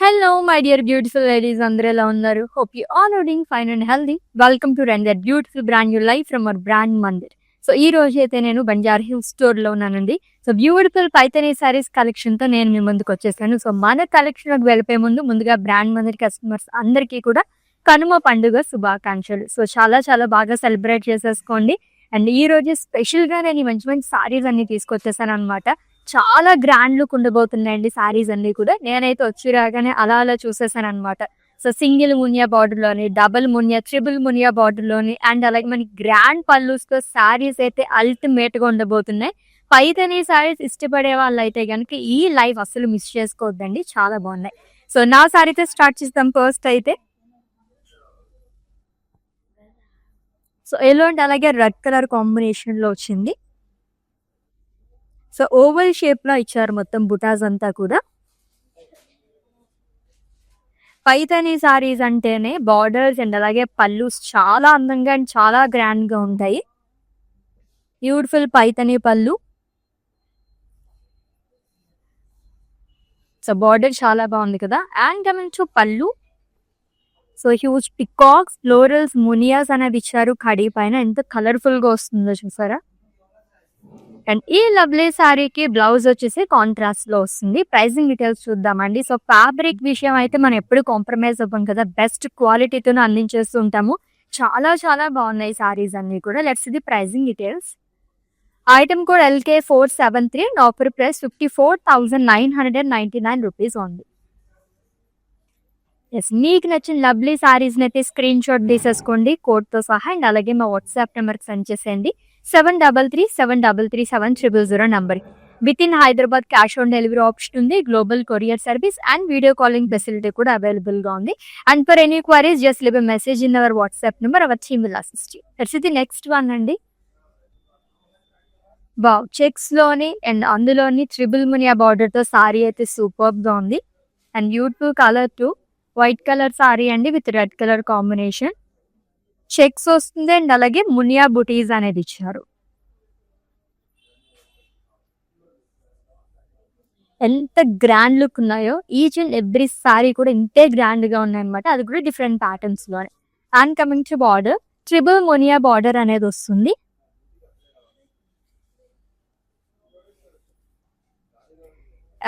Hello, my dear beautiful ladies. అందరూ ఎలా ఉన్నారు? Hope you all are doing fine and healthy. Welcome to Run That Beautiful Brand New Life from our brand Mandir. So ఈ రోజు అయితే నేను Banjara hills store లో ఉన్నానండి. So beautiful Paithani saris collection తో నేను మీ ముందుకు వచ్చేసాను. సో మన కలెక్షన్ వెళ్ళిపోయే ముందుగా బ్రాండ్ మందిర్ కస్టమర్స్ అందరికీ కూడా కనుమ పండుగ శుభాకాంక్షలు. సో చాలా చాలా బాగా సెలబ్రేట్ చేసేసుకోండి. అండ్ ఈ రోజు స్పెషల్ గా నేను మంచి మంచి సారీస్ అన్ని తీసుకొచ్చేసాను అనమాట. చాలా గ్రాండ్ లుక్ ఉండబోతున్నాయండి సారీస్ అన్ని కూడా. నేనైతే వచ్చి రాగానే అలా అలా చూసేసాను అనమాట. సో సింగిల్ మునియా బార్డర్ లోని, double Muniya, triple Muniya border లోని అండ్ అలాగే మనకి గ్రాండ్ పల్లూస్ తో సారీస్ అయితే అల్టిమేట్ గా ఉండబోతున్నాయి. పైథానీ సారీస్ ఇష్టపడే వాళ్ళు అయితే కనుక ఈ లైవ్ అసలు మిస్ చేసుకోవద్దండి, చాలా బాగున్నాయి. సో నా సారీతో స్టార్ట్ చేస్తాం. ఫస్ట్ అయితే సో ఎల్లో అండ్ అలాగే రెడ్ కలర్ కాంబినేషన్ లో వచ్చింది. సో ఓవల్ షేప్ లో ఇచ్చారు మొత్తం బుటాస్ అంతా కూడా. పైథానీ సారీస్ అంటేనే బార్డర్స్ అండ్ అలాగే పల్లూస్ చాలా అందంగా అండ్ చాలా గ్రాండ్ గా ఉంటాయి. బ్యూటిఫుల్ పైథానీ పళ్ళు. సో బార్డర్ చాలా బాగుంది కదా. And coming to pallu, so huge peacocks, florals, మునియాస్ అనేది ఇచ్చారు కడీ పైన. ఎంత కలర్ఫుల్ గా వస్తుందో చూసారా. అండ్ ఈ లవ్లీ సారీకి బ్లౌజ్ వచ్చేసి కాంట్రాస్ట్ లో వస్తుంది. ప్రైసింగ్ డీటెయిల్స్ చూద్దామండి. సో ఫ్యాబ్రిక్ విషయం అయితే మనం ఎప్పుడు కాంప్రమైజ్ అవ్వం కదా, బెస్ట్ క్వాలిటీతో అందించేస్తూ ఉంటాము. చాలా చాలా బాగున్నాయి సారీస్ అన్ని కూడా. Let's the pricing details. Item code LK473 and offer price 54,999 rupees ఉంది. ఎస్, మీకు నచ్చిన లవ్లీ సారీస్ అయితే స్క్రీన్ షాట్ తీసేసుకోండి కోడ్ తో సహా. అండ్ అలాగే మా వాట్సాప్ నెంబర్కి సెండ్ చేసేయండి. 7337337000 number. With in Hyderabad cash on delivery option ఉంది. Global courier service and video calling facility కూడా అవైలబుల్ గా ఉంది. And for any queries just leave a message in our WhatsApp number. Our team will assist you. That's the next one అండి. Wow, checks లోని and అందులోని triple Muniya border తో సారీ అయితే super గా ఉంది. And beautiful colour to white colour sari అండి with red colour combination. Checks వస్తుంది and అలాగే మునియా బుటీస్ అనేది ఇచ్చారు. ఎంత గ్రాండ్ లుక్ ఉన్నాయో, ఈచ్ అండ్ ఎవ్రీ సారీ కూడా ఇంతే గ్రాండ్ గా ఉన్నాయి అనమాట. అది కూడా డిఫరెంట్ ప్యాటర్న్స్ లోనే. And coming to border, triple Muniya border అనేది వస్తుంది.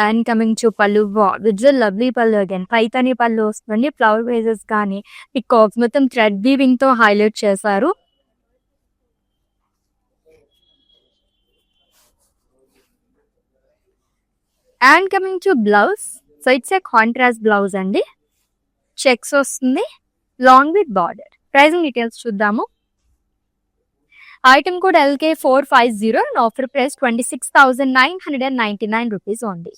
అండ్ కమింగ్ టు పళ్ళు, విత్ లవ్లీ పళ్ళు అగైన్. పైథానీ పళ్ళు వస్తుంది. ఫ్లవర్ వేజెస్ కానీ పికాక్స్ మొత్తం థ్రెడ్ వీవింగ్ తో హైలైట్ చేశారు. And coming to blouse, so it's a contrast blouse అండి. చెక్స్ వస్తుంది long with border. Pricing details చూద్దాము. Item code LK450 and offer price 26,999 rupees ఉంది.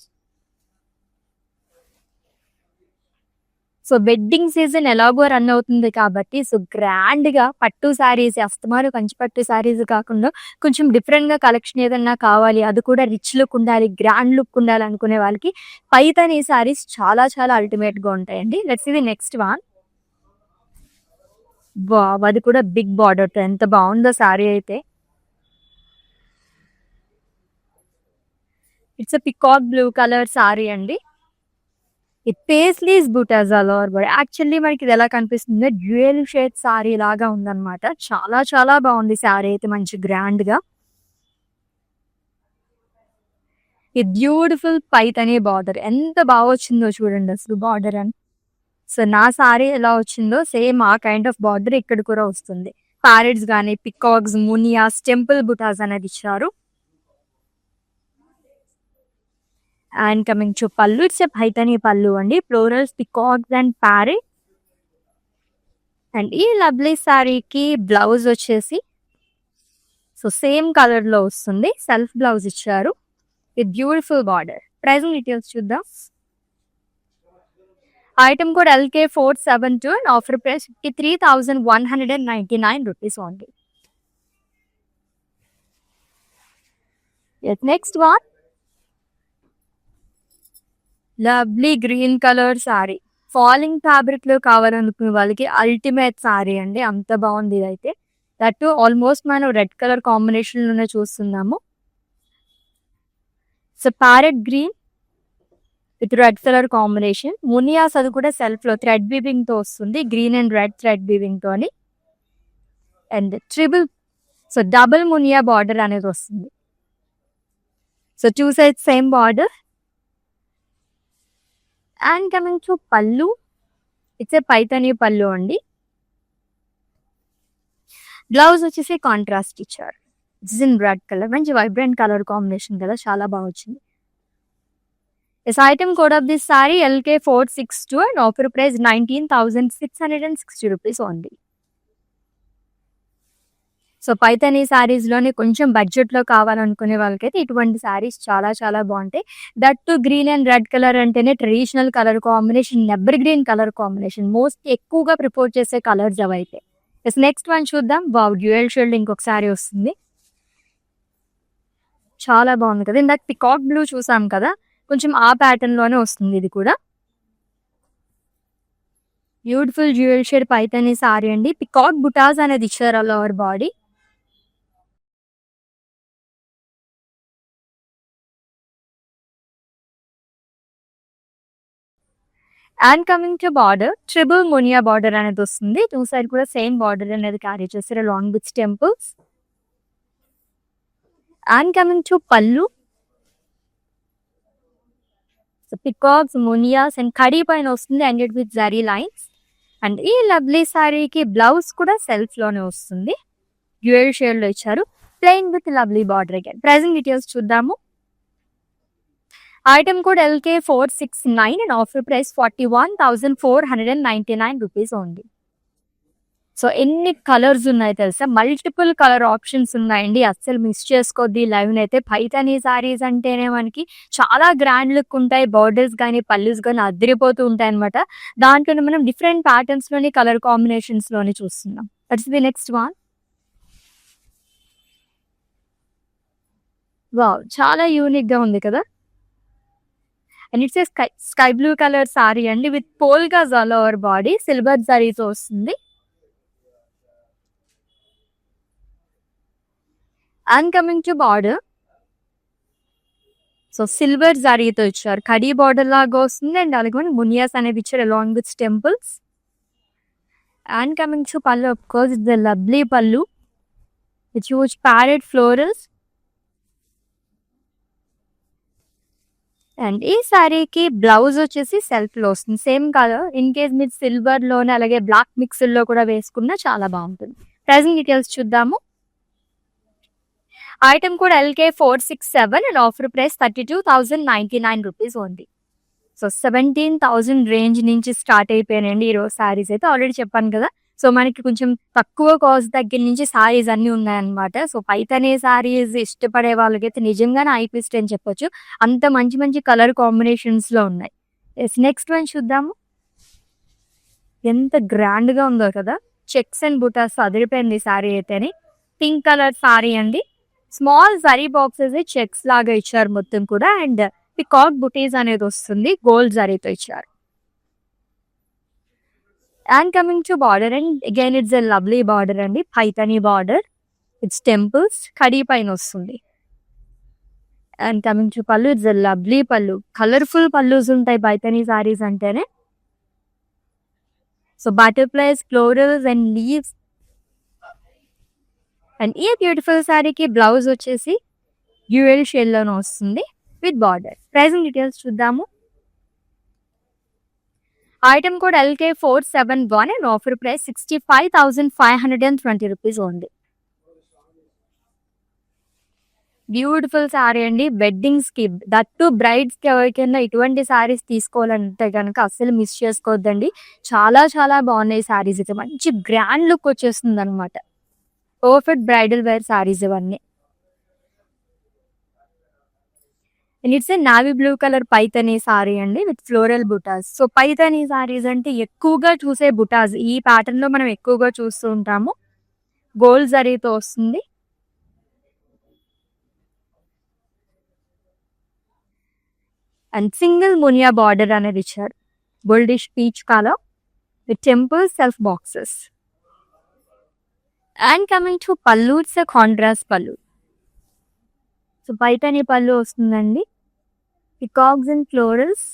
సో వెడ్డింగ్ సీజన్ ఎలాగో run అవుతుంది కాబట్టి సో గ్రాండ్ గా పట్టు సారీస్, అస్తమారు కంచి పట్టు సారీస్ కాకుండా కొంచెం డిఫరెంట్ గా కలెక్షన్ ఏదన్నా కావాలి, అది కూడా రిచ్ లుక్ ఉండాలి, గ్రాండ్ లుక్ ఉండాలి అనుకునే వాళ్ళకి పైథానీ సారీస్ చాలా చాలా అల్టిమేట్ గా ఉంటాయండి. లెట్స్ ఇది నెక్స్ట్ వన్. వావ్, అది కూడా బిగ్ బార్డర్ తో ఎంత బాగుందో సారీ అయితే. It's peacock blue colour sari అండి. ఇది పేస్లీస్ బుటాస్ ఆల్ ఓవర్. యాక్చువల్లీ మనకి ఇది ఎలా కనిపిస్తుంది, డ్యూయల్ షేడ్ సారీ లాగా ఉందన్నమాట. చాలా చాలా బాగుంది సారీ అయితే, మంచి గ్రాండ్ గా. ఈ బ్యూటిఫుల్ పైథానీ బార్డర్ ఎంత బాగా వచ్చిందో చూడండి అసలు బార్డర్ అని. సో నా సారీ ఎలా వచ్చిందో సేమ్ ఆ కైండ్ ఆఫ్ బార్డర్ ఇక్కడ కూడా వస్తుంది. ప్యారెట్స్ కానీ పికాక్స్, మునియాస్, టెంపుల్ బుటాస్ అనేది ఇచ్చారు. And coming to pallu, it's a Paithani pallu అండి. Florals, peacocks and parrot. And ఈ లవ్లీ సారీకి బ్లౌజ్ వచ్చేసి సో సేమ్ కలర్ లో వస్తుంది. సెల్ఫ్ బ్లౌజ్ ఇచ్చారు with beautiful border. Pricing details చూద్దాం. Item code LK472 and offer price 53,199 rupees only. Next one, lovely green colour sari. Falling fabric లో కావాలనుకునే వాళ్ళకి అల్టిమేట్ సారీ అండి. అంత బాగుంది ఇదైతే. దట్ ఆల్మోస్ట్ మనం రెడ్ కలర్ కాంబినేషన్ లోనే చూస్తున్నాము. So parrot green with red colour combination. Munias అది కూడా సెల్ఫ్ లో థ్రెడ్ వీవింగ్ తో వస్తుంది, green and red thread weaving తోని. అండ్ డబుల్ మునియా బార్డర్ అనేది వస్తుంది. So 2 sides same border. And coming to pallu, it's a Paithani pallu అండి. బ్లౌజ్ వచ్చేసి కాంట్రాస్ట్ ఇచ్చారు, ఇట్స్ ఇన్ రెడ్ కలర్, మంచి వైబ్రెంట్ కలర్ కాంబినేషన్ కదా, చాలా బాగా వచ్చింది. This item code of this saree LK462 and offer price 19,660 rupees only. So Paithani saris లోనే కొంచెం బడ్జెట్ లో కావాలనుకునే వాళ్ళకైతే ఇటువంటి సారీస్ చాలా చాలా బాగుంటాయి. That too green and red colour అంటేనే traditional colour combination, ever green colour combination, most ఎక్కువగా ప్రిపోర్ట్ చేసే కలర్స్ అవైతే. నెక్స్ట్ వన్ చూద్దాం. వావ్, డ్యూయల్ షేడ్ ఇంకొక సారీ వస్తుంది, చాలా బాగుంది కదా. ఇందాక పికాక్ బ్లూ చూసాం కదా, కొంచెం ఆ ప్యాటర్న్ లోనే వస్తుంది ఇది కూడా. Beautiful dual shade Paithani sorry అండి. పికాక్ బుటాస్ అనేది ఇచ్చారు all over body. And coming to border, triple మునియా బార్డర్ అనేది వస్తుంది. 2 side కూడా సేమ్ బార్డర్ అనేది క్యారీ చేస్తారు along with temples. And coming to pallu, peacocks, మునియాస్ అండ్ కడీ పైన వస్తుంది, ended with zari lines. And ఈ లవ్లీ సారీకి బ్లౌజ్ కూడా సెల్ఫ్ లోనే వస్తుంది, డ్యూయల్ షేడ్ లో ఇచ్చారు, plain with lovely border. Again pricing details చూద్దాము. Item code LK469 and offer price 41,499 rupees only. So ఎన్ని కలర్స్ ఉన్నాయి తెలుసా, మల్టిపుల్ కలర్ ఆప్షన్స్ ఉన్నాయండి, అస్సలు మిస్ చేసుకోద్ది లైవ్ అయితే. పైతానీ సారీస్ అంటేనే మనకి చాలా గ్రాండ్ లుక్ ఉంటాయి, బార్డర్స్ కానీ పల్లూస్ కానీ అదిరిపోతూ ఉంటాయి అనమాట. దాంట్లోనే మనం డిఫరెంట్ ప్యాటర్న్స్ లోని కలర్ కాంబినేషన్స్ లోని చూస్తున్నాం. That's the next one. Wow, చాలా యూనిక్ గా ఉంది కదా. And it's a sky blue colour sari అండి, with polkas all over body, silver జరీతో వస్తుంది. And coming to border, so silver జరీతో ఇచ్చారు, కడీ బార్డర్ లాగా వస్తుంది. అండ్ అలాగే మునియాస్ అనేది ఇచ్చారు along with temples. And coming to pallu, of course it's the lovely pallu with huge parrot florals. And ఈ సారీకి బ్లౌజ్ వచ్చేసి సెల్ఫ్ లో వస్తుంది, సేమ్ కలర్. ఇన్ కేస్ మీరు సిల్వర్ లోనే అలాగే బ్లాక్ మిక్స్ లో కూడా వేసుకున్నా చాలా బాగుంటుంది. ప్రైజింగ్ డీటెయిల్స్ చూద్దాము. ఐటమ్ కూడా LK467 and offer price 32,099 rupees only. So 17,000 range నుంచి స్టార్ట్ అయిపోయానండి ఈరోజు సారీస్ అయితే. ఆల్రెడీ చెప్పాను కదా, సో మనకి కొంచెం తక్కువ కాస్ట్ దగ్గర నుంచి సారీస్ అన్ని ఉన్నాయన్నమాట. సో పైతానీ సారీస్ ఇష్టపడే వాళ్ళకైతే నిజంగానే ఐపీస్ట్ అని చెప్పొచ్చు, అంత మంచి మంచి కలర్ కాంబినేషన్స్ లో ఉన్నాయి. నెక్స్ట్ వన్ చూద్దాము. ఎంత గ్రాండ్ గా ఉందో కదా, చెక్స్ అండ్ బుటాస్ అదిరిపోయింది సారీ అయితేనే. పింక్ కలర్ సారీ అండి, స్మాల్ జరీ బాక్సెస్ చెక్స్ లాగా ఇచ్చారు మొత్తం కూడా. అండ్ పికాక్ బుటీస్ అనేది వస్తుంది, గోల్డ్ జరీతో ఇచ్చారు. And coming to border, and again it's a lovely border అండి, పైతానీ బార్డర్, ఇట్స్ టెంపుల్స్, కడీ పైన వస్తుంది. And coming to pallu, it's a lovely pallu, colourful pallus ఉంటాయి పైతానీ సారీస్ అంటేనే. So butterflies, florals and leaves. And ఈ బ్యూటిఫుల్ సారీకి బ్లౌజ్ వచ్చేసి డ్యూయల్ షేడ్ లోనే వస్తుంది విత్ బార్డర్. ప్రైజింగ్ డీటెయిల్స్ చూద్దాము. Item code LK471 and offer price 65,520 rupees only. Beautiful sari అండి, వెడ్డింగ్స్ కి, దట్ టు బ్రైడ్స్ కి ఎవరికైనా ఇటువంటి సారీస్ తీసుకోవాలంటే కనుక అస్సలు మిస్ చేసుకోవద్దండి. చాలా చాలా బాగున్నాయి సారీస్ అయితే, మంచి గ్రాండ్ లుక్ వచ్చేస్తుంది అనమాట. పర్ఫెక్ట్ బ్రైడల్ వేర్ సారీస్ ఇవన్నీ. And it's a navy blue colour Paithani sorry అండి with floral butas. So Paithani saris అంటే ఎక్కువగా చూసే బుటాస్ ఈ ప్యాటర్న్ లో మనం ఎక్కువగా చూస్తూ ఉంటాము. గోల్డ్ జరీతో వస్తుంది. అండ్ సింగిల్ మునియా బార్డర్ అనేది ఇచ్చారు, goldish peach colour with temple self boxes. And coming to pallu, it's contrast pallu. So Paithani pallu వస్తుందండి, పికాక్స్ అండ్ ఫ్లోరల్స్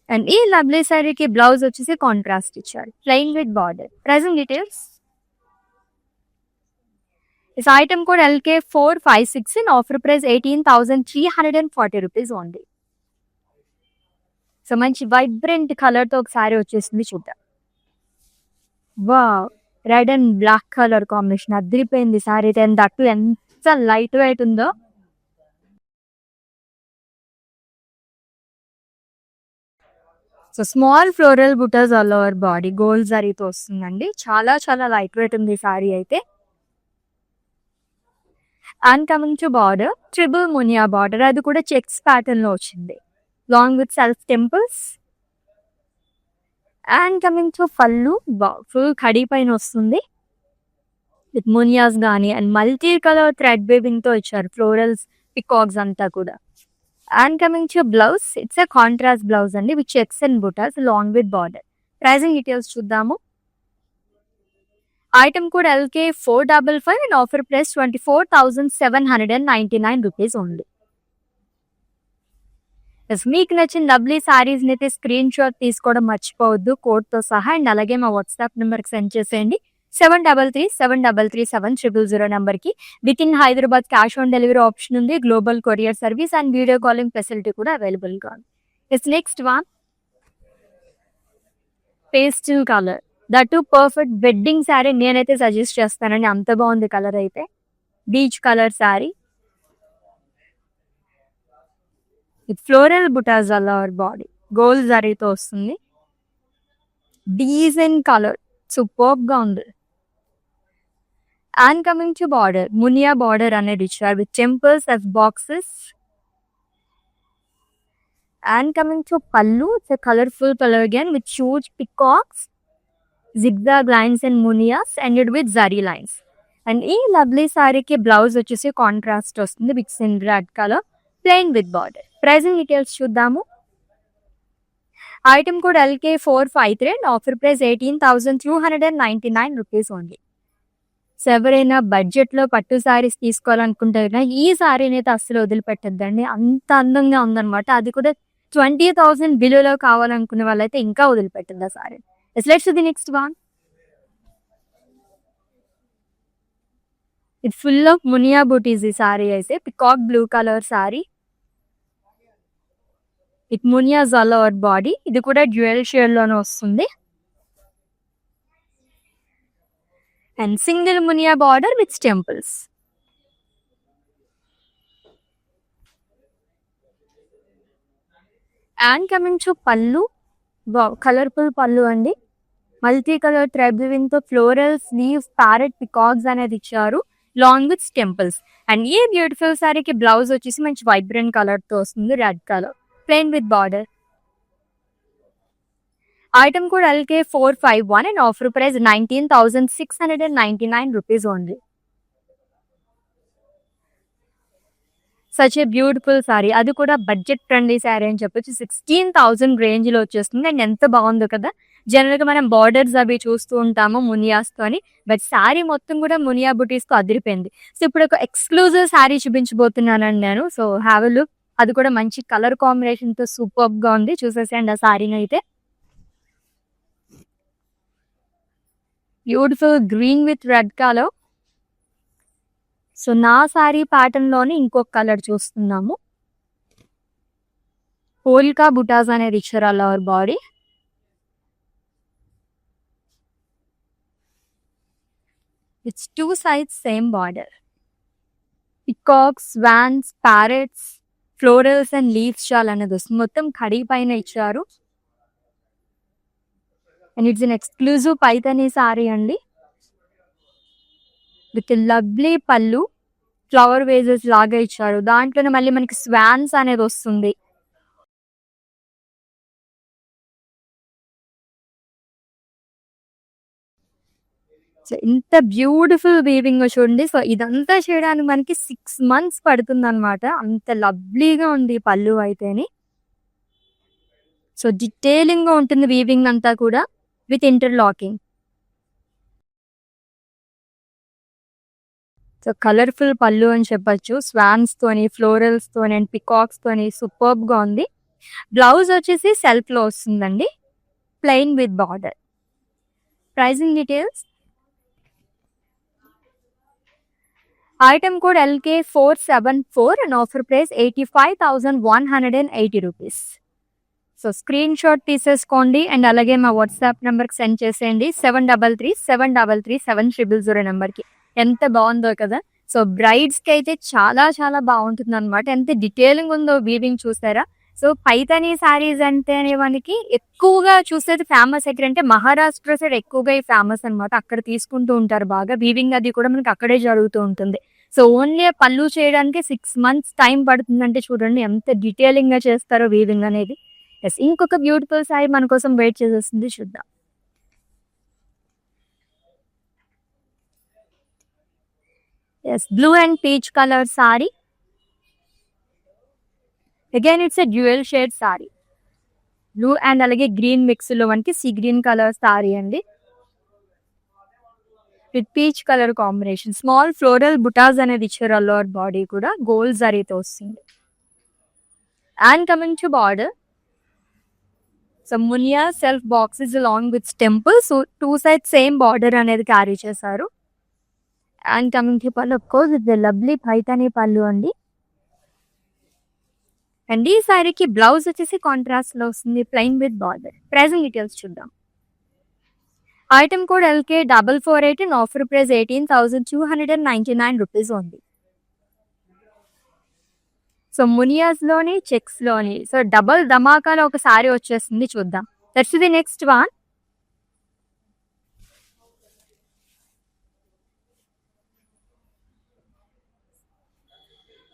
అండ్ ఈ లవ్లీ శారీకి బ్లౌజ్ వచ్చేసి కాంట్రాస్ట్ ఇచ్చారు, plain with border. Pricing details. This item code LK456 in offer price 18,340 rupees only. So మంచి vibrant colour తో ఒక saree వచ్చేసింది చూద్దాం. Wow, red and black colour combination అదిరిపోయింది శారీ అయితే. అండ్ దట్టు ఎంత లైట్ వెయిట్ ఉందో. So small floral butas all over body gold జరీతో వస్తుందండి. చాలా చాలా లైట్ వెయిట్ ఉంది శారీ అయితే. And coming to border, triple Muniya border, అది కూడా చెక్స్ ప్యాటర్న్ లో వచ్చింది, long with self temples. And coming to pallu, full కడీ పైన వస్తుంది విత్ మునియాస్ గానీ and multi colour thread weaving తో ఇచ్చారు, ఫ్లోరల్స్ పికాక్స్ అంతా కూడా. And coming to blouse, it's a contrast blouse అండి with checks and butas long with border. Pricing details చూద్దాము. Item code LK455 and offer price 24,799 rupees only. మీకు నచ్చిన lovely saris అయితే screen shot తీసుకోవడం మర్చిపోవద్దు కోడ్ తో సహా. అండ్ అలాగే మా వాట్సాప్ నెంబర్ కి సెండ్ చేసేయండి 7337337000 నెంబర్ కి. With in Hyderabad cash on delivery option ఉంది, global courier service and video calling facility కూడా అవైలబుల్ గా ఉంది. It's next one pastel colour, that perfect wedding sari నేనైతే సజెస్ట్ చేస్తానండి, అంత బాగుంది కలర్ అయితే. Peach colour sari with floral butas all over body, gold జరీతో వస్తుంది. డీసెంట్ కలర్, సూపర్బ్ గా ఉంది. And coming to border, muniya border అనేది ఇచ్చారు with temples as boxes. And coming to pallu, it's a colourful colour again with huge peacocks, zigzag lines and munias ended with zari lines. And ఈ lovely సారీకి blouse వచ్చేసి contrast వస్తుంది with in red colour, plain with border. Pricing details చూద్దాము. Item code LK453 and offer price 18,299 rupees only. So ఎవరైనా budget లో పట్టు సారీస్ తీసుకోవాలనుకుంటే ఈ సారీని అయితే అస్సలు వదిలిపెట్టద్దండి, అంత అందంగా ఉందన్నమాట. అది కూడా 20,000 బిలోలో కావాలనుకునే వాళ్ళైతే ఇంకా వదిలిపెట్టద్దు ఆ sorry. Let's do the next one. It's full of munia booties. This saree is a peacock blue color saree with munias all over body. ఇది కూడా డ్యూయల్ షేడ్ లోనే వస్తుంది. And single Muniya border with temples. And coming to పళ్ళు, colourful పళ్ళు అండి, multi colour thread weaving తో florals, leaves, parrot, peacocks అనేది ఇచ్చారు లాంగ్ విత్ టెంపుల్స్. అండ్ ఈ బ్యూటిఫుల్ సారీకి బ్లౌజ్ వచ్చేసి మంచి వైబ్రెంట్ కలర్ తో వస్తుంది, red colour, plain with border. Item code LK451 and offer price 19,699 rupees only. Such a beautiful sorry, అది కూడా బడ్జెట్ ఫ్రెండ్లీ సారీ అని చెప్పొచ్చు. 16,000 రేంజ్ లో వచ్చేస్తుంది. అండ్ ఎంత బాగుందో కదా. జనరల్ గా మనం బార్డర్స్ అవి చూస్తూ ఉంటాము మునియాస్ తో అని, బట్ శారీ మొత్తం కూడా మునియా బుటీస్ తో అదిరిపోయింది. సో ఇప్పుడు ఒక ఎక్స్క్లూజివ్ శారీ చూపించబోతున్నానండి నేను. So have a look. అది కూడా మంచి కలర్ కాంబినేషన్ తో సూపర్బ్ గా ఉంది, చూసేసేయండి ఆ శారీని అయితే. Beautiful green with red colour. So నా శారీ ప్యాటర్న్ లోనే ఇంకొక కలర్ చూస్తున్నాము, పోల్కా బుటాస్ అనేది ఇచ్చారు all over body. It's two sides same border, peacocks, vans, parrots, florals and leaves shawl అనేది వస్తుంది. మొత్తం కడీ పైన ఇచ్చారు. And it's an exclusive Paithani saree అండి with lovely pallu, flower vases లాగా ఇచ్చారు. దాంట్లోనే మళ్ళీ మనకి స్వాన్స్ అనేది వస్తుంది. సో ఇంత బ్యూటిఫుల్ వీవింగ్ చూడండి. సో ఇదంతా చేయడానికి మనకి 6 months పడుతుంది అనమాట, అంత లవ్లీగా ఉంది పళ్ళు అయితేని. సో డీటెయిలింగ్ గా ఉంటుంది వీవింగ్ అంతా కూడా విత్ ఇంటర్లాకింగ్. సో కలర్ఫుల్ పళ్ళు అని చెప్పొచ్చు, స్వాన్స్ తోని, ఫ్లోరల్స్ తోని అండ్ పికాక్స్ తోని సూపర్బ్ గా ఉంది. బ్లౌజ్ వచ్చేసి సెల్ఫ్ లో వస్తుందండి, plain with border. Pricing details. Item code LK474 and offer price 85,180 rupees. So screen shot తీసేసుకోండి అండ్ అలాగే మా వాట్సాప్ నెంబర్కి సెండ్ చేసేయండి 7337337000 నెంబర్కి. ఎంత బాగుందో కదా. సో బ్రైడ్స్కి అయితే చాలా చాలా బాగుంటుంది అనమాట. ఎంత డీటెయిలింగ్ ఉందో వీవింగ్ చూసారా. సో పైతానీ శారీస్ అంటే మనకి ఎక్కువగా చూసేది ఫేమస్ ఎక్కడ అంటే మహారాష్ట్ర సైడ్ ఎక్కువగా ఈ ఫేమస్ అనమాట. అక్కడ తీసుకుంటూ ఉంటారు బాగా. వీవింగ్ అది కూడా మనకి అక్కడే జరుగుతూ ఉంటుంది. సో ఓన్లీ పళ్ళు చేయడానికి 6 months టైం పడుతుందంటే చూడండి ఎంత డీటెయిలింగ్ గా చేస్తారో వీవింగ్ అనేది. ఎస్, ఇంకొక బ్యూటిఫుల్ సారీ మన కోసం వెయిట్ చేసేస్తుంది, చూద్దాం. Yes, blue and peach colour sari. Again it's a dual shade sari. Blue and అలాగే గ్రీన్ మిక్స్ లో మనకి సీ గ్రీన్ కలర్ సారీ అండి, with peach colour combination. Small floral butas అనేది ఇచ్చారు. అల్లోవర్ బాడీ కూడా గోల్డ్ జరీతో వస్తుంది. And coming to border, so munia self boxes along with temple. So 2 sides same border అనేది క్యారీ చేశారు. And coming to pallu, of course it's lovely Paithani pallu అండి. And ఈ సారీకి బ్లౌజ్ వచ్చేసి కాంట్రాస్ట్ లో వస్తుంది, plain with border. Pricing details చూద్దాం. Item code LK448 and offer price 18,299 rupees ఉంది. సో మునియాస్ లోని చెక్స్ లోని సో డబల్ ధమాకాలో ఒక సారీ వచ్చేస్తుంది, చూద్దాం. That's the next one.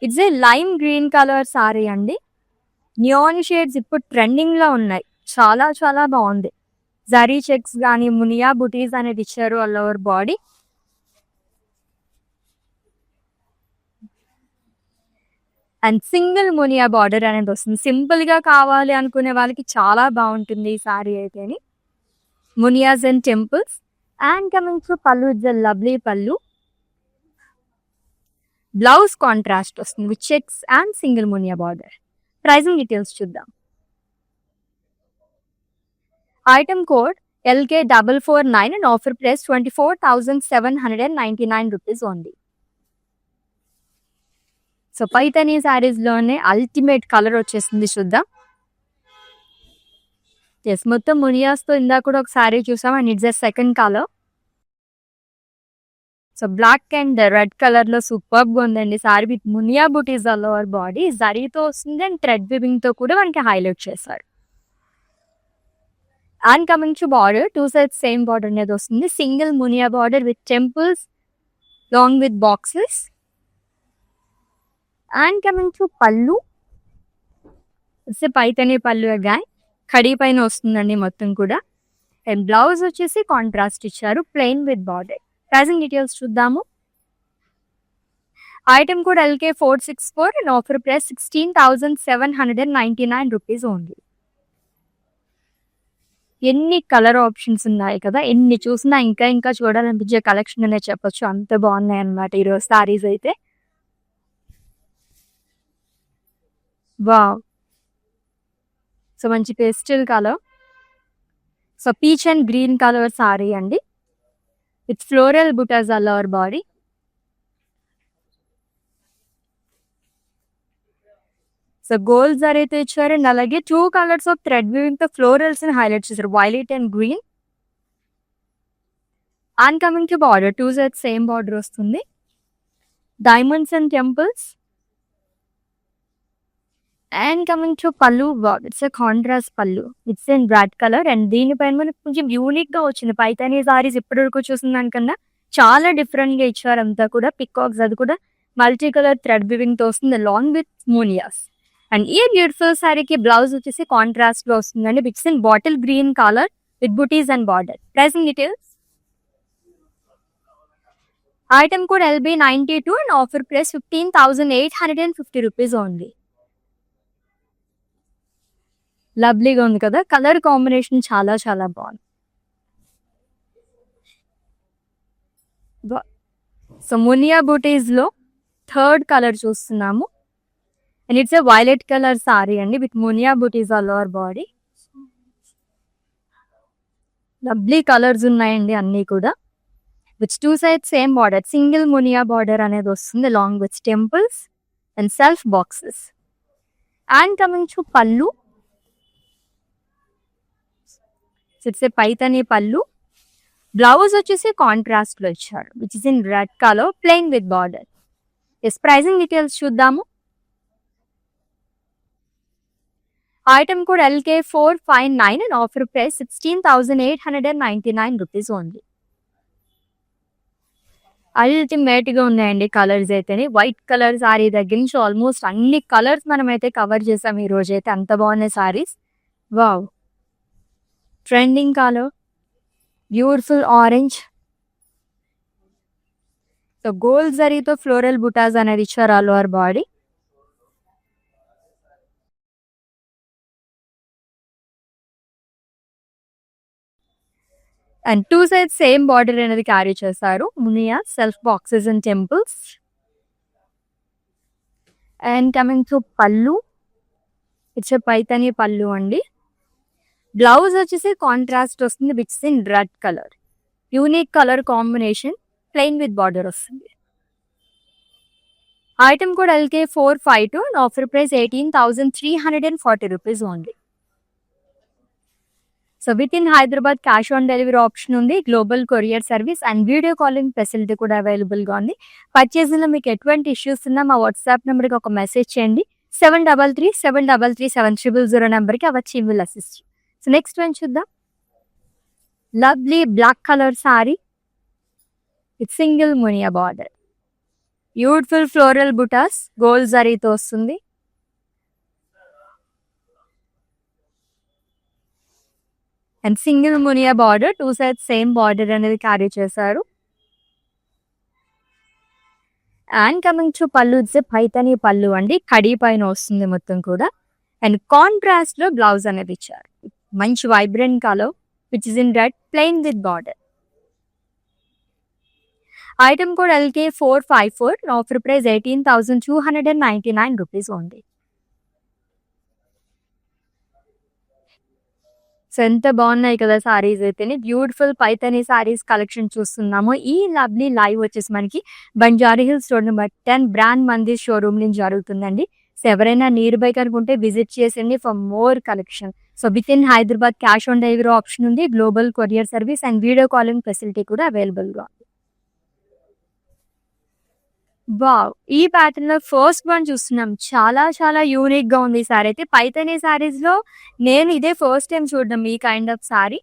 It's a lime green colour sari అండి. నియాన్ షేడ్స్ ఇప్పుడు ట్రెండింగ్ లో ఉన్నాయి, చాలా చాలా బాగుంది. జరీ చెక్స్ కానీ మునియా బుటీస్ అనేది ఇచ్చారు all over body. And single Muniya border అనేది వస్తుంది. సింపుల్ గా కావాలి అనుకునే వాళ్ళకి చాలా బాగుంటుంది ఈ సారీ అయితేని. Munias and temples. And coming to pallu, it's a lovely pallu. Blouse contrast వస్తుంది with checks and single Muniya border. Pricing details చూద్దాం. Item code LK449 and offer price 24,799 rupees ఉంది. సో పైతానీ శారీస్ లోనే అల్టిమేట్ కలర్ వచ్చేసింది, చూద్దాం. ఎస్, మొత్తం మునియాస్ తో ఇందాక కూడా ఒక శారీ చూసాం and it's a second colour. So black and red colour లో సూపర్ గా ఉందండి sorry with munia butis all over body. జరీతో వస్తుంది అండ్ థ్రెడ్ వివింగ్ తో కూడా మనకి హైలైట్ చేశారు. And coming to border, 2 sides same border అనేది వస్తుంది. Single Muniya border with temples long with boxes. And coming to pallu, it's Paithani pallu guy, కడీ పైన వస్తుందండి మొత్తం కూడా. అండ్ బ్లౌజ్ వచ్చేసి కాంట్రాస్ట్ ఇచ్చారు, plain with border. Pricing details చూద్దాము. Item code LK464 and offer price 16,799 rupees only. ఎన్ని కలర్ ఆప్షన్స్ ఉన్నాయి కదా, ఎన్ని చూసినా ఇంకా ఇంకా చూడాలనిపించే కలెక్షన్ అనే చెప్పొచ్చు, అంత బాగున్నాయి అన్నమాట ఈరోజు సారీస్ అయితే. వావ్, సో మంచి pastel colour. So peach and green colour sari అండి with floral butas all over body. So gold జరీతో ఇచ్చారు అండ్ అలాగే 2 colors ఆఫ్ థ్రెడ్ వీవింగ్ తో ఫ్లోరల్స్ ని హైలైట్ చేశారు, violet and green. And coming to border, 2 sides same border వస్తుంది. Diamonds and temples. And coming to pallu, it's a contrast pallu, it's in red colour. And దీనిపైన మనకి కొంచెం unique గా వచ్చింది. పైతానీ సారీస్ ఇప్పటివరకు చూసిన దానికన్నా చాలా డిఫరెంట్ గా ఇచ్చారు అంతా కూడా. పికాక్స్ అది కూడా మల్టీ కలర్ థ్రెడ్ వివింగ్ తో వస్తుంది అలాంగ్ విత్ మునియాస్. అండ్ ఈ బ్యూటిఫుల్ సారీకి బ్లౌజ్ వచ్చేసి కాంట్రాస్ట్ లో వస్తుందండి, it's in bottle green colour with butis and border. Pricing details. Item code LB92 and offer price 15,850 rupees only. లవ్లీగా ఉంది కదా, కలర్ కాంబినేషన్ చాలా చాలా బాగుంది. సో మునియా బూటీస్ లో థర్డ్ కలర్ చూస్తున్నాము. And it's a violet colour sari అండి with munia butis all over body. Lovely colours ఉన్నాయండి అన్నీ కూడా. With 2 sides same border, single Muniya border అనేది వస్తుంది along with temples and self boxes. And coming to pallu, it's a Paithani pallu. Blouse వచ్చేసి contrast లో ఇచ్చాడు which is in red colour plain with border. Yes, pricing details చూద్దాము. Item code LK459 and offer price 16,899 rupees only. Ultimate గా ఉన్నాయండి colours అయితేనే. White colour sorry దగ్గర నుంచి almost అన్ని కలర్స్ మనం అయితే కవర్ చేసాం ఈ రోజు అయితే. అంత బాగున్నాయి saris. Wow, trending colour, beautiful orange. So gold జరీతో ఫ్లోరల్ బుటాస్ అనేది ఇచ్చారు all over body. And 2 sides same border అనేది క్యారీ చేశారు. Munia self boxes and temples. And coming to pallu, it's Paithani pallu అండి. బ్లౌజ్ వచ్చేసి కాంట్రాస్ట్ వస్తుంది which in red colour. Unique colour combination, plain with border వస్తుంది. Item code LK452 and offer price 18,340 rupees only. So with in Hyderabad cash on delivery option ఉంది, global courier service and video calling facility కూడా అవైలబుల్గా ఉంది. పర్చేసింగ్లో మీకు ఎటువంటి issues ఉన్నా మా WhatsApp నెంబర్కి ఒక మెసేజ్ చేయండి. 7337337300 నెంబర్కి వచ్చి will assist. So next one చూద్దాం. Lovely black colour sari with single Muniya border, beautiful floral butas gold జరీతో వస్తుంది. And single Muniya border, 2 sides same border అనేది క్యారీ చేశారు. And coming to pallu, it's Paithani pallu అండి. కడీ పైన వస్తుంది మొత్తం కూడా. అండ్ కాంట్రాస్ట్ లో బ్లౌజ్ అనేది ఇచ్చారు. మంచి vibrant colour which is in red plain with border. Item code LK454 offer price 18,299 rupees only. So ఎంత బాగున్నాయి కదా సారీస్ అయితేనే. బ్యూటిఫుల్ పైతని సారీస్ కలెక్షన్ చూస్తున్నాము. ఈ లవ్లీ లైవ్ వచ్చేసి మనకి Banjara Hills road number 10 brand Mandir showroom నుంచి జరుగుతుందండి. సో ఎవరైనా నియర్ బై కనుకుంటే విజిట్ చేసింది for more collection. So with in Hyderabad cash on delivery option ఉంది, global courier service and video calling facility కూడా అవైలబుల్గా ఉంది. వావ్, ఈ ప్యాటర్న్ లో ఫస్ట్ వన్ చూస్తున్నాం. చాలా చాలా యూనిక్ గా ఉంది ఈ సారీ అయితే. పైతని సారీస్ లో నేను ఇదే ఫస్ట్ టైం చూడడం ఈ kind of sorry.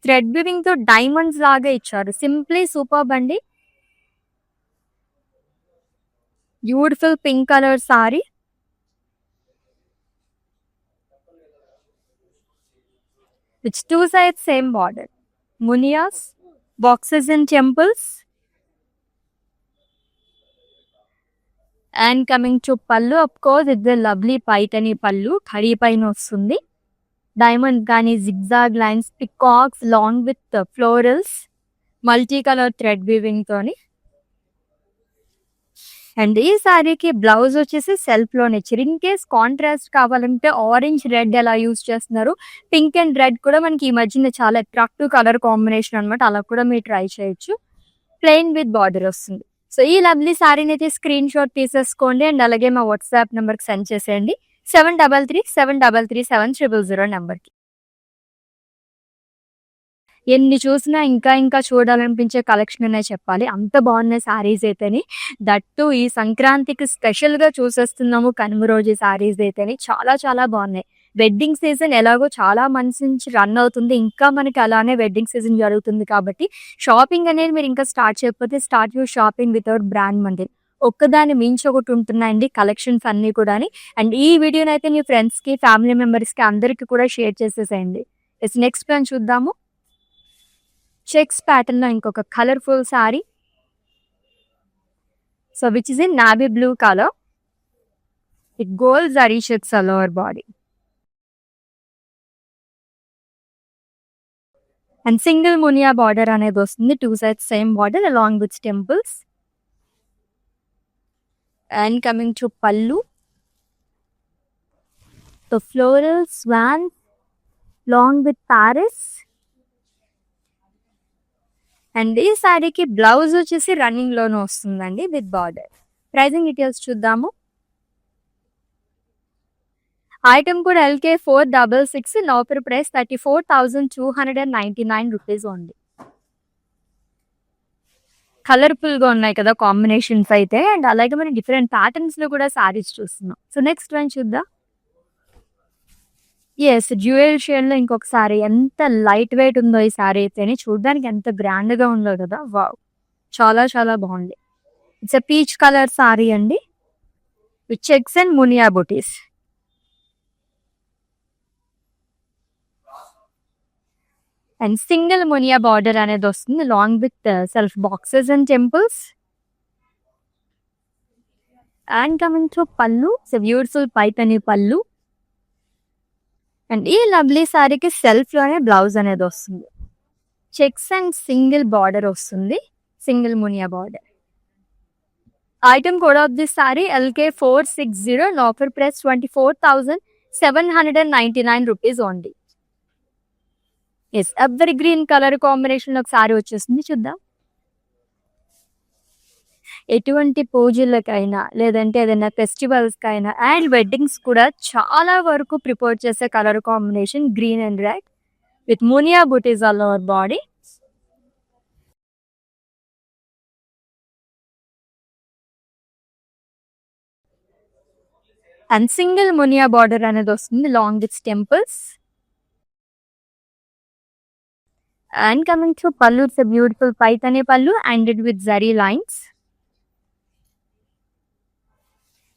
Thread weaving తో డైమండ్స్ లాగా ఇచ్చారు. సింప్లీ సూపర్బ్ అండి. Beautiful pink colour sorry. Which 2 sides same border, మునియాస్ boxes and temples. And coming to pallu, of course it's lovely పైటని పళ్ళు ఖడీ పైన వస్తుంది. డైమండ్ కానీ zigzag lines, peacocks long with florals, multi colour thread weaving తోని. And ఈ సారీకి blouse వచ్చేసి self లోనే ఇచ్చారు. ఇన్ కేస్ కాంట్రాస్ట్ కావాలంటే ఆరెంజ్ రెడ్ ఎలా యూజ్ చేస్తున్నారు, పింక్ అండ్ రెడ్ కూడా మనకి ఈ మధ్యన చాలా అట్రాక్టివ్ కలర్ కాంబినేషన్ అనమాట. అలా కూడా మీరు ట్రై చేయొచ్చు. ప్లెయిన్ విత్ బార్డర్ వస్తుంది. సో ఈ లవ్లీ సారీని అయితే స్క్రీన్ షాట్ తీసేసుకోండి అండ్ అలాగే మా వాట్సాప్ నెంబర్కి సెండ్ చేసేయండి. 7337337000 నెంబర్కి. ఎన్ని చూసినా ఇంకా ఇంకా చూడాలనిపించే కలెక్షన్ అనే చెప్పాలి. అంత బాగున్నాయి సారీస్ అయితేని. దట్టు ఈ సంక్రాంతికి స్పెషల్గా చూసేస్తున్నాము కనుమ రోజు సారీస్ అయితేని. చాలా చాలా బాగున్నాయి. వెడ్డింగ్ సీజన్ ఎలాగో చాలా మంత్స్ నుంచి రన్ అవుతుంది. ఇంకా మనకి అలానే వెడ్డింగ్ సీజన్ జరుగుతుంది కాబట్టి షాపింగ్ అనేది మీరు ఇంకా స్టార్ట్ చేయకపోతే start your shopping without brand Mandir. ఒక్కదాన్ని మించి ఒకటి ఉంటున్నాయండి కలెక్షన్స్ అన్నీ కూడా. అండ్ ఈ వీడియోని అయితే మీ ఫ్రెండ్స్కి, ఫ్యామిలీ మెంబర్స్కి అందరికీ కూడా షేర్ చేసేసేయండి. నెక్స్ట్ ప్లాన్ చూద్దాము. చెక్స్ ప్యాటర్న్ లో ఇంకొక colourful sari. So which is in navy blue colour. It gold zari checks all over body. And single Muniya border అనేది వస్తుంది. 2 sides same border along with temples. And coming to pallu, so floral swan long with పారిస్. అండ్ ఈ శారీకి blouse వచ్చేసి running లోనే వస్తుందండి with border. Pricing details చూద్దాము. ఐటమ్ కూడా LK466, offer price 34,299 rupees only. Colourful గా ఉన్నాయి కదా కాంబినేషన్స్ అయితే. అండ్ అలాగే మనం డిఫరెంట్ ప్యాటర్న్స్ లో కూడా శారీస్ చూస్తున్నాం. సో నెక్స్ట్ వన్ చూద్దాం. ఎస్, డ్యూయల్ షేడ్ లో ఇంకొక సారీ. ఎంత లైట్ వెయిట్ ఉందో ఈ సారీ అయితేనే, చూడడానికి ఎంత గ్రాండ్ గా ఉందో కదా. వావ్, చాలా చాలా బాగుంది. ఇట్స్ పీచ్ కలర్ సారీ అండి with checks and Muniya buttis. And single Muniya border అనేది వస్తుంది long with self boxes and temples. And coming to pallu, it's beautiful Paithani pallu. And ఈ లవ్లీ సారీకి సెల్ఫ్ లోనే బ్లౌజ్ అనేది వస్తుంది. చెక్స్ అండ్ సింగిల్ బార్డర్ వస్తుంది, single Muniya border. Item code of this saree LK460, offer price 24,799 rupees only. Yes, ever green colour combination లో ఒక sorry వచ్చేస్తుంది, చూద్దాం. ఎటువంటి పూజలకైనా లేదంటే ఏదైనా ఫెస్టివల్స్ కైనా అండ్ వెడ్డింగ్స్ కూడా చాలా వరకు ప్రిపేర్ చేసే colour combination green and red with munia butis all over body. And single Muniya border అనేది వస్తుంది long with temples. And coming to pallu, it's beautiful Paithani pallu and it with zari lines.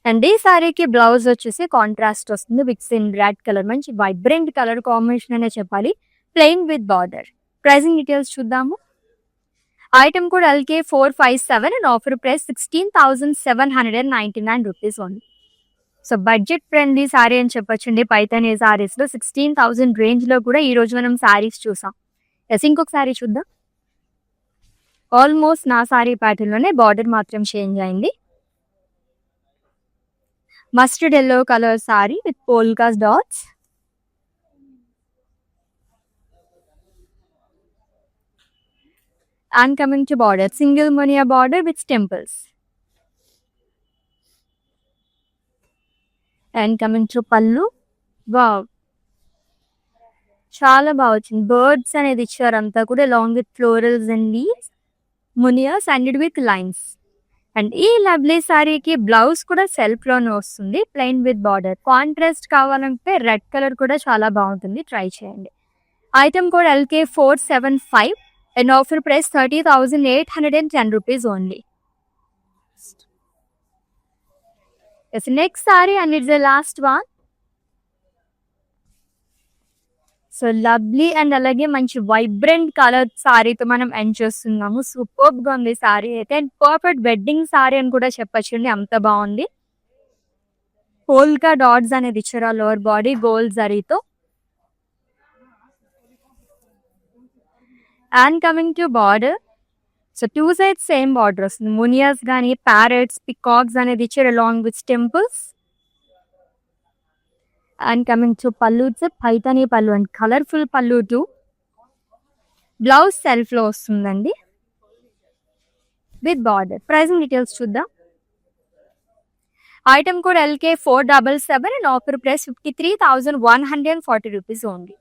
And ఈ సారీకి బ్లౌజ్ వచ్చేసి కాంట్రాస్ట్ వస్తుంది విత్ ఇన్ రెడ్ కలర్. మంచి vibrant colour combination అనే చెప్పాలి, plain with border. Pricing details చూద్దాము. ఐటమ్ కూడా LK457, and offer price 16,799 rupees only. So budget friendly sorry అని చెప్పొచ్చండి. పైతానీ సారీస్ లో 16,000 రేంజ్ లో కూడా ఈ రోజు మనం సారీస్ చూసాం. ఎస్, ఇంకొక సారీ చూద్దాం. ఆల్మోస్ట్ నా సారీ ప్యాటర్న్ లోనే బార్డర్ మాత్రం చేంజ్ అయింది. Mustard yellow colour sari with polkas dots. And coming to border, single Muniya border with temples. And coming to పళ్ళు, వావ్, చాలా బాగా వచ్చింది. బర్డ్స్ అనేది ఇచ్చారు అంతా కూడా long with florals and leaves, మునియాస్ and with lines. And ఈ లవ్లీ సారీకి బ్లౌజ్ కూడా సెల్ఫ్ లోనే వస్తుంది, ప్లెయిన్ విత్ బార్డర్. కాంట్రాస్ట్ కావాలంటే రెడ్ కలర్ కూడా చాలా బాగుంటుంది, ట్రై చేయండి. Item code LK475, and offer price 30,810 rupees only. Next sorry and it's the last one. So lovely and అలాగే మంచి వైబ్రెంట్ కలర్ సారీతో మనం ఎండ్ చేస్తున్నాము. సూపర్బ్ గా ఉంది సారీ అయితే. అండ్ పర్ఫెక్ట్ వెడ్డింగ్ సారీ అని కూడా చెప్పొచ్చండి, అంత బాగుంది. పోల్కా డాట్స్ అనేది ఇచ్చారు లోవర్ బాడీ గోల్డ్ జరీతో. And coming to border, so two sides same border వస్తుంది. మునియాస్ కానీ ప్యారెట్స్, పికాక్స్ అనేది ఇచ్చారు along with temples. And coming to pallu, it's Paithani pallu and colourful pallu too. Blouse self లో వస్తుందండి విత్ బార్డర్. ప్రైజింగ్ డీటెయిల్స్ చూద్దాం. Item code LK477, and offer price 53,140 rupees only.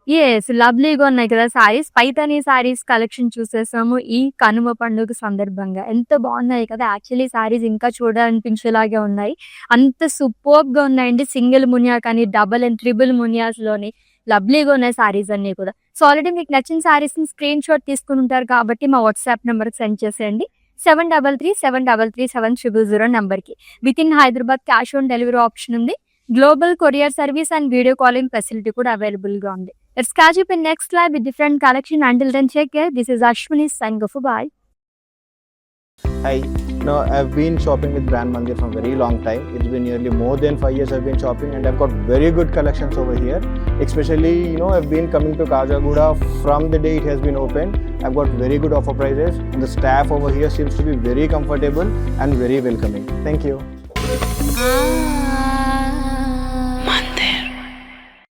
Yes, లవ్లీగా ఉన్నాయి కదా సారీస్. పైతానీ సారీస్ కలెక్షన్ చూసేసాము ఈ కనుమ పండుగ సందర్భంగా. ఎంత బాగున్నాయి కదా. యాక్చువల్లీ సారీస్ ఇంకా చూడాలనిపించేలాగే ఉన్నాయి, అంత సూపర్బ్ గా ఉన్నాయండి. సింగిల్ మునియా కానీ డబల్ అండ్ ట్రిపుల్ మునియాస్ లోని లవ్లీగా ఉన్నాయి సారీస్ అన్ని కూడా. సో ఆల్రెడీ మీకు నచ్చిన సారీస్ ని స్క్రీన్ షాట్ తీసుకుని ఉంటారు కాబట్టి మా వాట్సాప్ నెంబర్ కి సెండ్ చేసేయండి. 7337337000 నెంబర్కి. With in Hyderabad cash on delivery option ఉంది. Global courier service and video calling facility కూడా అవైలబుల్ గా ఉంది. Let's catch up in next live with different collection. Until then, take care. This is Ashwini signing off. Bye. Hi. No, I've been shopping with Brand Mandir for a very long time. It's been nearly more than 5 years I've been shopping, and I've got very good collections over here. Especially, I've been coming to Kajagoda from the day it has been opened. I've got very good offer prices, and the staff over here seems to be very comfortable and very welcoming. Thank you.